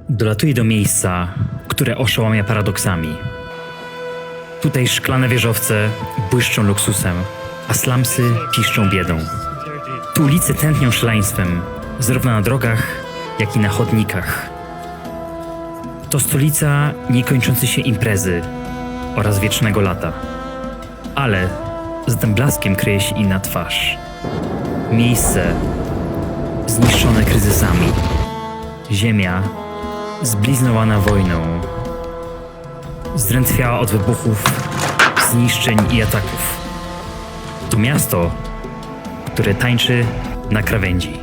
Dolatuję do miejsca, które oszałamia paradoksami. Tutaj szklane wieżowce błyszczą luksusem, a slumsy piszczą biedą. Tu ulice tętnią szaleństwem, zarówno na drogach, jak i na chodnikach. To stolica niekończącej się imprezy oraz wiecznego lata. Ale za tym blaskiem kryje się inna twarz. Miejsce zniszczone kryzysami. Ziemia zbliznowana wojną. Zdrętwiała od wybuchów, zniszczeń i ataków. To miasto, które tańczy na krawędzi.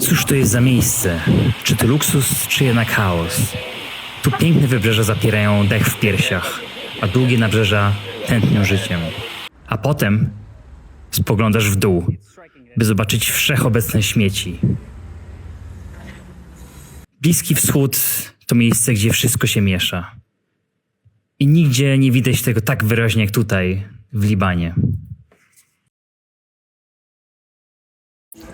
Cóż to jest za miejsce? Czy to luksus, czy jednak chaos? Tu piękne wybrzeża zapierają dech w piersiach, a długie nabrzeża tętnią życiem. A potem spoglądasz w dół, by zobaczyć wszechobecne śmieci. Bliski Wschód to miejsce, gdzie wszystko się miesza. I nigdzie nie widać tego tak wyraźnie jak tutaj, w Libanie.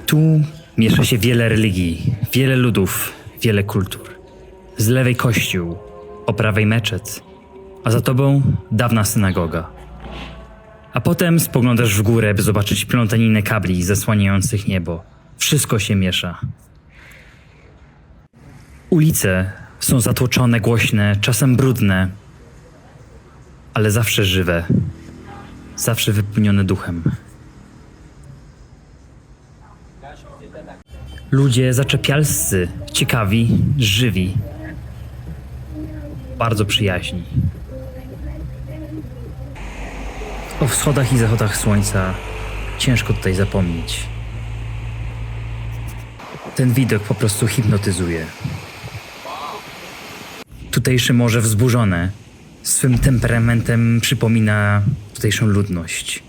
Tu miesza się wiele religii, wiele ludów, wiele kultur. Z lewej kościół, po prawej meczet, a za tobą dawna synagoga. A potem spoglądasz w górę, by zobaczyć plątaninę kabli zasłaniających niebo. Wszystko się miesza. Ulice są zatłoczone, głośne, czasem brudne, ale zawsze żywe, zawsze wypełnione duchem. Ludzie zaczepialscy, ciekawi, żywi. Bardzo przyjaźni. O wschodach i zachodach słońca ciężko tutaj zapomnieć. Ten widok po prostu hipnotyzuje. Tutejsze morze wzburzone swym temperamentem przypomina tutejszą ludność.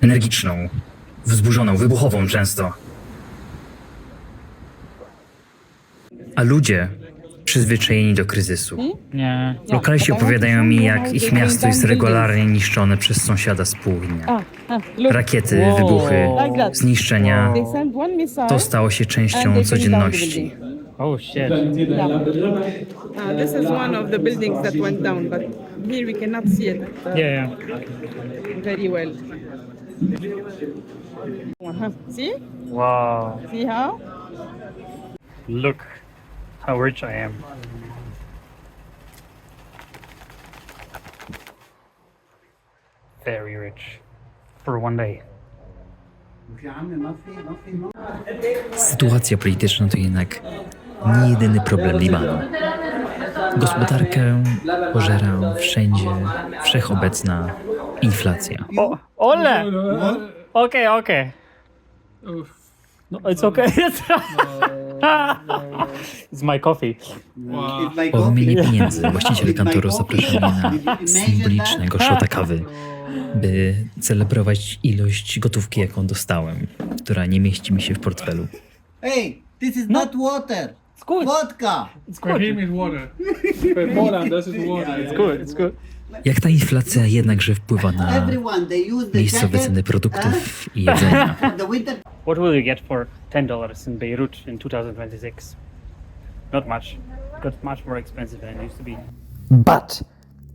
Energiczną, wzburzoną, wybuchową często. A ludzie przyzwyczajeni do kryzysu. Lokalsi opowiadają mi, jak ich miasto jest regularnie niszczone przez sąsiada z południa. Rakiety, wybuchy, zniszczenia. To stało się częścią codzienności. Oh shit. This is one of the buildings that went down, but here we cannot see it Yeah. very well. See? Wow. See how? Look how rich I am. Very rich. For one day. Sytuacja polityczna to jednak nie jedyny problem Libanu. Gospodarkę pożera wszędzie wszechobecna inflacja. Oh, hola. Okay, okay. No, it's okay. It's my coffee. Po wymianie pieniędzy właściciel kantoru zaprasza mnie na symbolicznego szota kawy, by celebrować ilość gotówki, jaką dostałem, która nie mieści mi się w portfelu. Hey, this is not water. It's good. Vodka. It's For good. him it's water. For Poland, this is water. It's good. It's good. Jak ta inflacja jednakże wpływa na Everyone they use the miejscowe jacket, ceny produktów i jedzenia. the winter. What will you get for $10 in Beirut in 2026? Not much. Got much more expensive than it used to be. But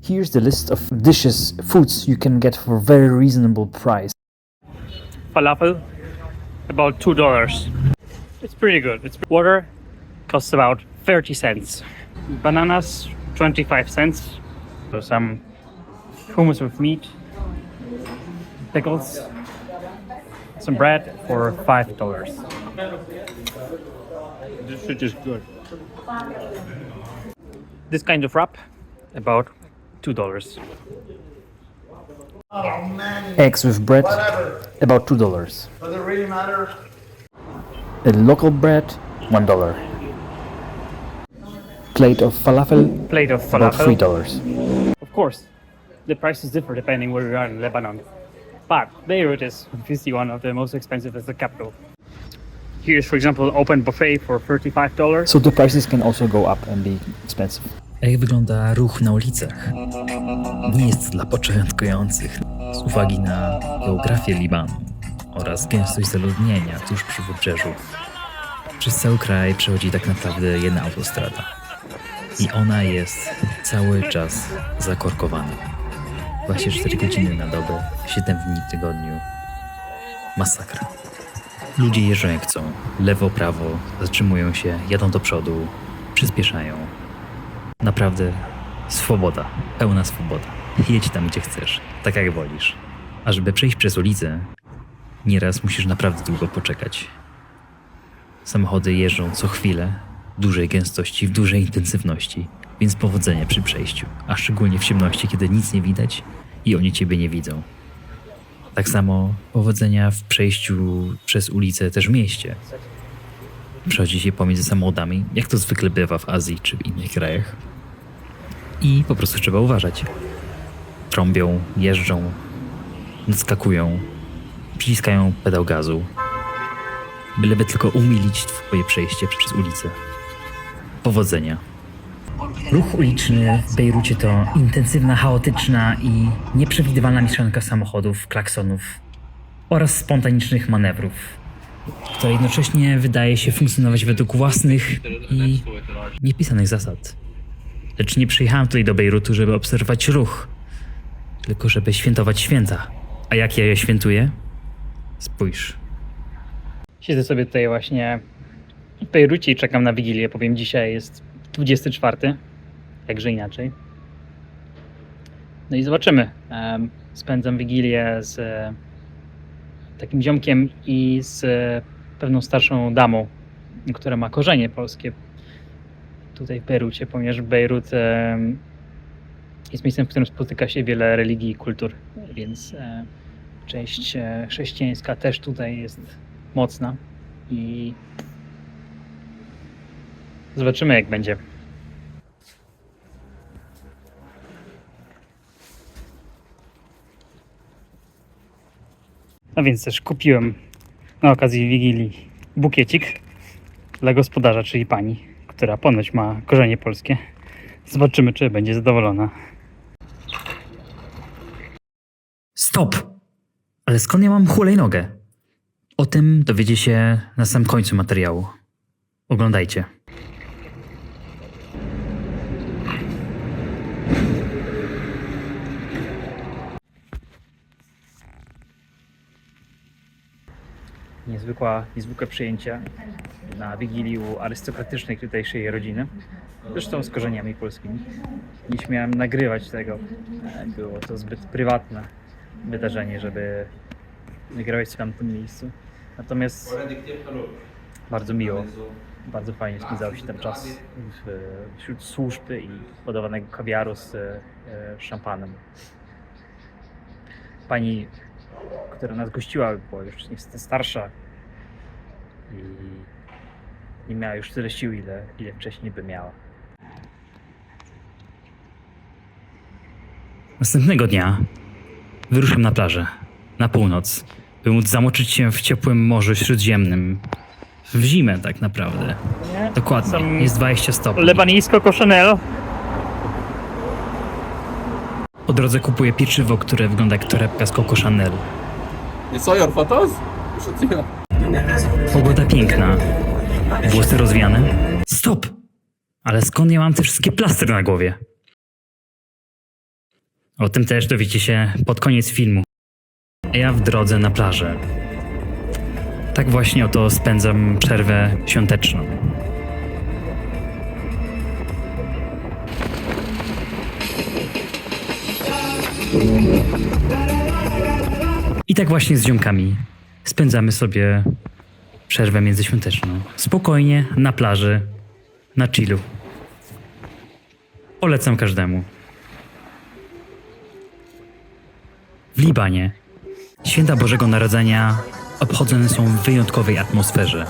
here's the list of dishes, foods you can get for very reasonable price. Falafel, about $2. It's pretty good. It's water costs about 30 cents. Bananas, 25 cents. So some hummus with meat, pickles, some bread for $5. This shit is good. This kind of wrap, about $2. Eggs with bread, about $2. Does it really matter? A local bread, $1. Plate of falafel, Plate of about falafel. $3. Of course, the prices differ depending where you are in Lebanon. But Beirut is obviously one of the most expensive as the capital. Here's, for example, open buffet for $35. So the prices can also go up and be expensive. A jak wygląda ruch na ulicach? Nie jest dla początkujących z uwagi na geografię Libanu oraz gęstość zaludnienia tuż przy wybrzeżu. Przez cały kraj przechodzi tak naprawdę jedna autostrada. I ona jest cały czas zakorkowana. 24 godziny na dobę, 7 dni w tygodniu. Masakra. Ludzie jeżdżą jak chcą. Lewo, prawo, zatrzymują się, jadą do przodu, przyspieszają. Naprawdę swoboda, pełna swoboda. Jedź tam, gdzie chcesz, tak jak wolisz. A żeby przejść przez ulicę, nieraz musisz naprawdę długo poczekać. Samochody jeżdżą co chwilę, w dużej gęstości, w dużej intensywności, więc powodzenia przy przejściu, a szczególnie w ciemności, kiedy nic nie widać i oni ciebie nie widzą. Tak samo powodzenia w przejściu przez ulicę też w mieście. Przechodzi się pomiędzy samochodami, jak to zwykle bywa w Azji czy w innych krajach. I po prostu trzeba uważać. Trąbią, jeżdżą, nadskakują, przyciskają pedał gazu, byleby tylko umilić twoje przejście przez ulicę. Powodzenia. Ruch uliczny w Bejrucie to intensywna, chaotyczna i nieprzewidywalna mieszanka samochodów, klaksonów oraz spontanicznych manewrów, która jednocześnie wydaje się funkcjonować według własnych i niepisanych zasad. Lecz nie przyjechałem tutaj do Bejrutu, żeby obserwować ruch, tylko żeby świętować święta. A jak ja je świętuję? Spójrz. Siedzę sobie tutaj właśnie w Bejrucie i czekam na Wigilię, powiem dzisiaj jest 24, jakże inaczej. No i zobaczymy. Spędzam Wigilię z takim ziomkiem i z pewną starszą damą, która ma korzenie polskie tutaj w Bejrucie, ponieważ Bejrut jest miejscem, w którym spotyka się wiele religii i kultur, więc część chrześcijańska też tutaj jest mocna i zobaczymy, jak będzie. No więc też kupiłem na okazji Wigilii bukiecik dla gospodarza, czyli pani, która ponoć ma korzenie polskie. Zobaczymy, czy będzie zadowolona. Stop! Ale skąd ja mam hulajnogę? O tym dowiecie się na samym końcu materiału. Oglądajcie. Niezwykłe przyjęcie na Wigilii u arystokratycznej tutejszej rodziny. Zresztą z korzeniami polskimi. Nie śmiałem nagrywać tego. Było to zbyt prywatne wydarzenie, żeby nagrywać w tamtym miejscu. Natomiast bardzo miło, bardzo fajnie spędzało się ten czas wśród służb i podawanego kawiaru z szampanem. Pani, która nas gościła, była już niestety starsza i nie miała już tyle sił, ile wcześniej by miała. Następnego dnia wyruszam na plażę, na północ, by móc zamoczyć się w ciepłym Morzu Śródziemnym. W zimę tak naprawdę. Dokładnie, jest 20 stopni. Lebanese Coco Chanel. Po drodze kupuję pieczywo, które wygląda jak torebka z Coco Chanel. You saw your photos? You should see them. Pogoda piękna. Włosy rozwiane. Stop! Ale skąd ja mam te wszystkie plastry na głowie? O tym też dowiecie się pod koniec filmu. A ja w drodze na plażę. Tak właśnie oto spędzam przerwę świąteczną. I tak właśnie z ziomkami spędzamy sobie przerwę międzyświąteczną. Spokojnie, na plaży, na chillu. Polecam każdemu. W Libanie święta Bożego Narodzenia obchodzone są w wyjątkowej atmosferze.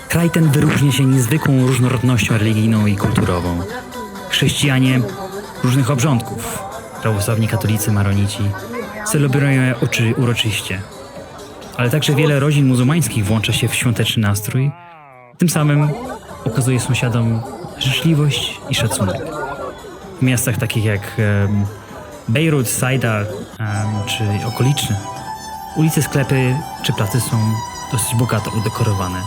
Kraj ten wyróżnia się niezwykłą różnorodnością religijną i kulturową. Chrześcijanie różnych obrządków, prawosławni katolicy, maronici celebrują je uroczyście. Ale także wiele rodzin muzułmańskich włącza się w świąteczny nastrój. Tym samym okazuje sąsiadom życzliwość i szacunek. W miastach takich jak Bejrut, Sajda czy okoliczne ulice, sklepy czy placy są dosyć bogato udekorowane.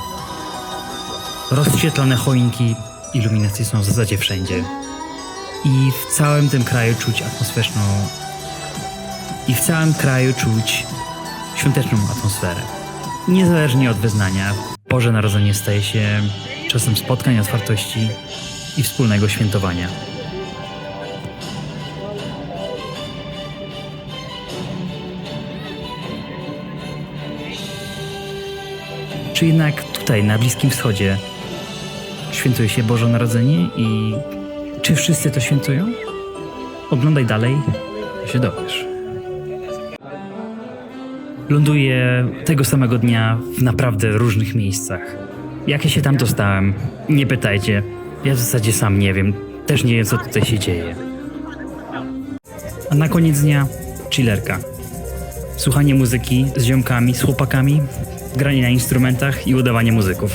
Rozświetlane choinki, iluminacje są w zasadzie wszędzie. I w całym tym kraju czuć świąteczną atmosferę. Niezależnie od wyznania, Boże Narodzenie staje się czasem spotkań, otwartości i wspólnego świętowania. Czy jednak tutaj, na Bliskim Wschodzie, świętuje się Boże Narodzenie i czy wszyscy to świętują? Oglądaj dalej, to się dowiesz. Ląduję tego samego dnia w naprawdę różnych miejscach. Jak ja się tam dostałem? Nie pytajcie. Ja w zasadzie sam nie wiem. Też nie wiem, co tutaj się dzieje. A na koniec dnia chillerka. Słuchanie muzyki z ziomkami, z chłopakami, granie na instrumentach i udawanie muzyków.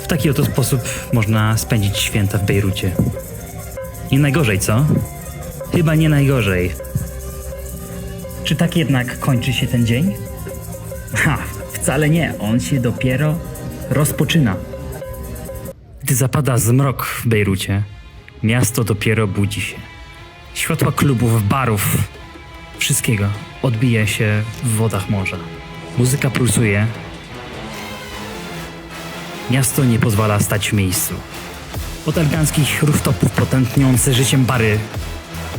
W taki oto sposób można spędzić święta w Bejrucie. Nie najgorzej, co? Chyba nie najgorzej. Czy tak jednak kończy się ten dzień? Ha, wcale nie. On się dopiero rozpoczyna. Gdy zapada zmrok w Bejrucie, miasto dopiero budzi się. Światła klubów, barów, wszystkiego odbija się w wodach morza. Muzyka pulsuje. Miasto nie pozwala stać w miejscu. Od eleganckich rooftopów po tętniące życiem bary.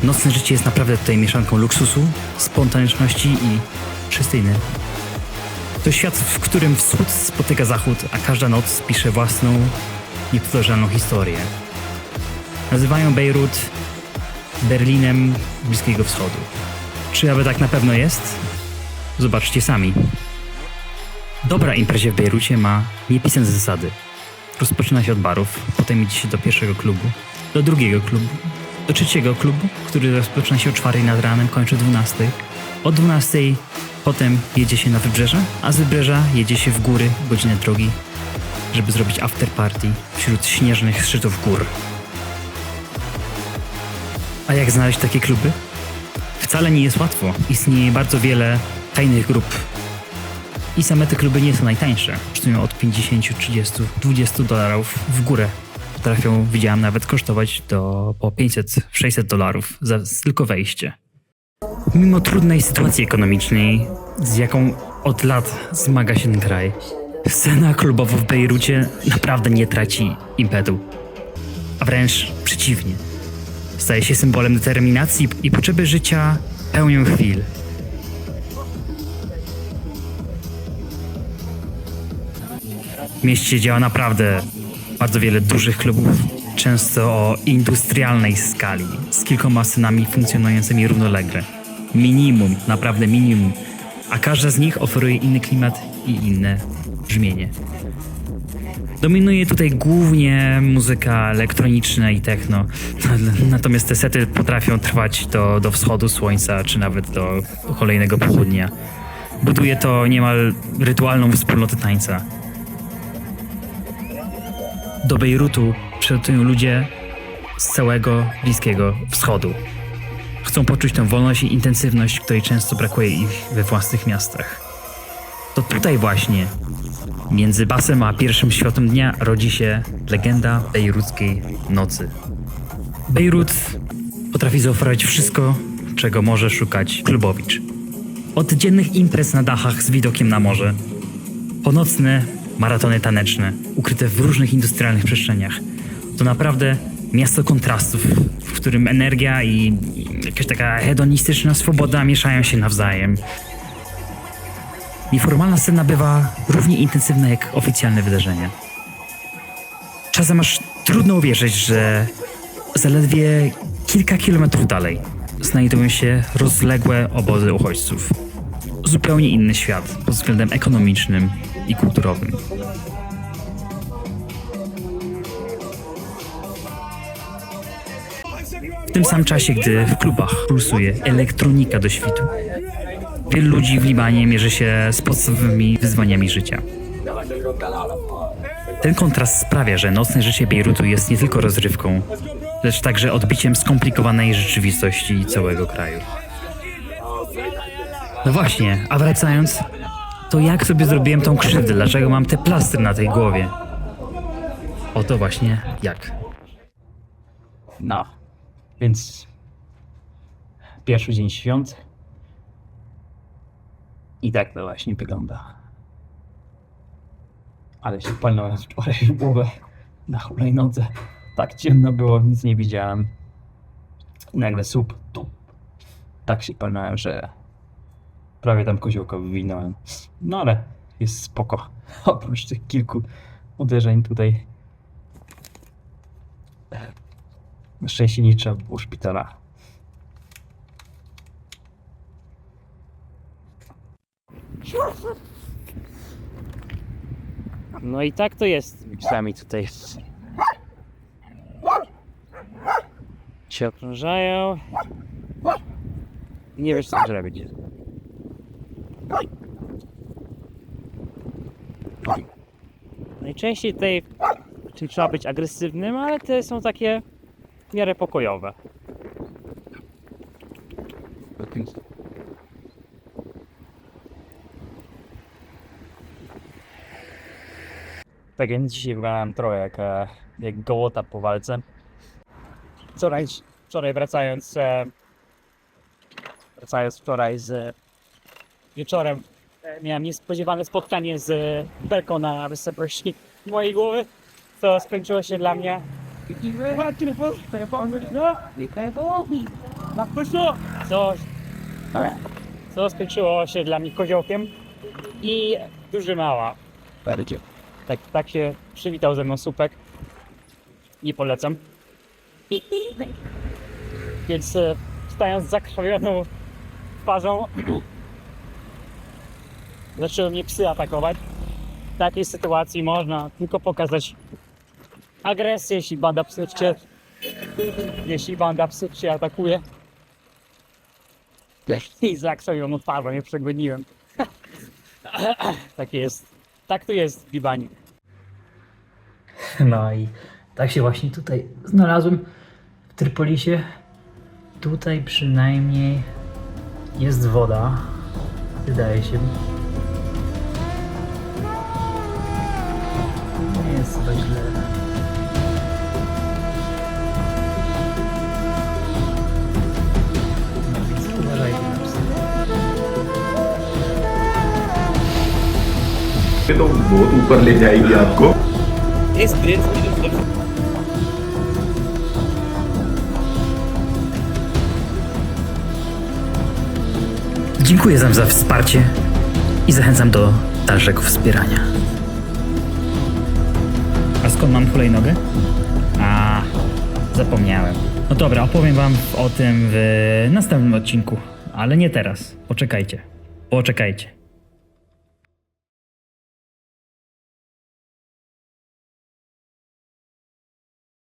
Nocne życie jest naprawdę tutaj mieszanką luksusu, spontaniczności i czystyny. To świat, w którym wschód spotyka zachód, a każda noc pisze własną, niepowtarzalną historię. Nazywają Bejrut Berlinem Bliskiego Wschodu. Czy aby tak na pewno jest? Zobaczcie sami. Dobra imprezie w Bejrucie ma niepisane zasady. Rozpoczyna się od barów, potem idzie się do pierwszego klubu, do drugiego klubu, do trzeciego klubu, który rozpoczyna się o 4 nad ranem, kończy o 12. O 12 potem jedzie się na wybrzeże, a z wybrzeża jedzie się w góry, godzinę drogi, żeby zrobić after party wśród śnieżnych szczytów gór. A jak znaleźć takie kluby? Wcale nie jest łatwo. Istnieje bardzo wiele tajnych grup. I same te kluby nie są najtańsze. Kosztują od 50, 30, 20 dolarów w górę. Potrafią, widziałem, nawet kosztować po 500, 600 dolarów za tylko wejście. Mimo trudnej sytuacji ekonomicznej, z jaką od lat zmaga się ten kraj, scena klubowa w Bejrucie naprawdę nie traci impetu. A wręcz przeciwnie. Staje się symbolem determinacji i potrzeby życia pełnią chwil. W mieście działa naprawdę bardzo wiele dużych klubów, często o industrialnej skali, z kilkoma scenami funkcjonującymi równolegle. Minimum, naprawdę minimum, a każda z nich oferuje inny klimat i inne brzmienie. Dominuje tutaj głównie muzyka elektroniczna i techno, natomiast te sety potrafią trwać do wschodu słońca, czy nawet do kolejnego południa. Buduje to niemal rytualną wspólnotę tańca. Do Bejrutu przylatują ludzie z całego Bliskiego Wschodu. Chcą poczuć tę wolność i intensywność, której często brakuje ich we własnych miastach. To tutaj właśnie, między basem a pierwszym światłem dnia, rodzi się legenda bejruckiej nocy. Bejrut potrafi zaoferować wszystko, czego może szukać klubowicz. Od dziennych imprez na dachach z widokiem na morze, po nocne maratony taneczne, ukryte w różnych industrialnych przestrzeniach. To naprawdę miasto kontrastów, w którym energia i jakaś taka hedonistyczna swoboda mieszają się nawzajem. Nieformalna scena bywa równie intensywna jak oficjalne wydarzenia. Czasem aż trudno uwierzyć, że zaledwie kilka kilometrów dalej znajdują się rozległe obozy uchodźców. Zupełnie inny świat pod względem ekonomicznym i kulturowym. tym samym czasie, gdy w klubach pulsuje elektronika do świtu. Wielu ludzi w Libanie mierzy się z podstawowymi wyzwaniami życia. Ten kontrast sprawia, że nocne życie Bejrutu jest nie tylko rozrywką, lecz także odbiciem skomplikowanej rzeczywistości całego kraju. No właśnie, a wracając, to jak sobie zrobiłem tą krzywdę? Dlaczego mam te plastry na tej głowie? Oto właśnie jak. No, więc pierwszy dzień świąt i tak to właśnie wygląda. Ale się palnąłem wczoraj w głowę na hulajnodze. Tak ciemno było, nic nie widziałem. I nagle słup, tu. Tak się palnąłem, że prawie tam koziołka wywinąłem. No ale jest spoko. Oprócz tych kilku uderzeń tutaj. Na szczęście nie trzeba było szpitala. No i tak to jest miksami tutaj. Cię okrążają. Nie wiesz co zrobić. Najczęściej tutaj czyli trzeba być agresywnym, ale te są takie w miarę pokojowe. Tak więc dzisiaj wyglądałem trochę jak gołota po walce. Wczoraj wracając wczoraj z wieczorem miałem niespodziewane spotkanie z belką na wysokości mojej głowy, co skończyło się dla mnie co skończyło się dla mnie koziołkiem i duży mała. Tak się przywitał ze mną słupek. Nie polecam. Więc stając z zakrwawioną twarzą zaczęły mnie psy atakować. W takiej sytuacji można tylko pokazać agresję, jeśli banda psów cię atakuje. I z zakrwawioną twarzą nie przegoniłem. Tak to jest w Libanie. No i tak się właśnie tutaj znalazłem w Trypolisie. Tutaj przynajmniej jest woda, wydaje się. Nie jest chyba źle. No więc uważajcie na psy. तो बहुत ऊपर ले जाएगी आपको। Dziękuję wam za wsparcie i zachęcam do dalszego wspierania. A skąd mam hulajnogę? Zapomniałem. No dobra, opowiem wam o tym w następnym odcinku, ale nie teraz. Poczekajcie.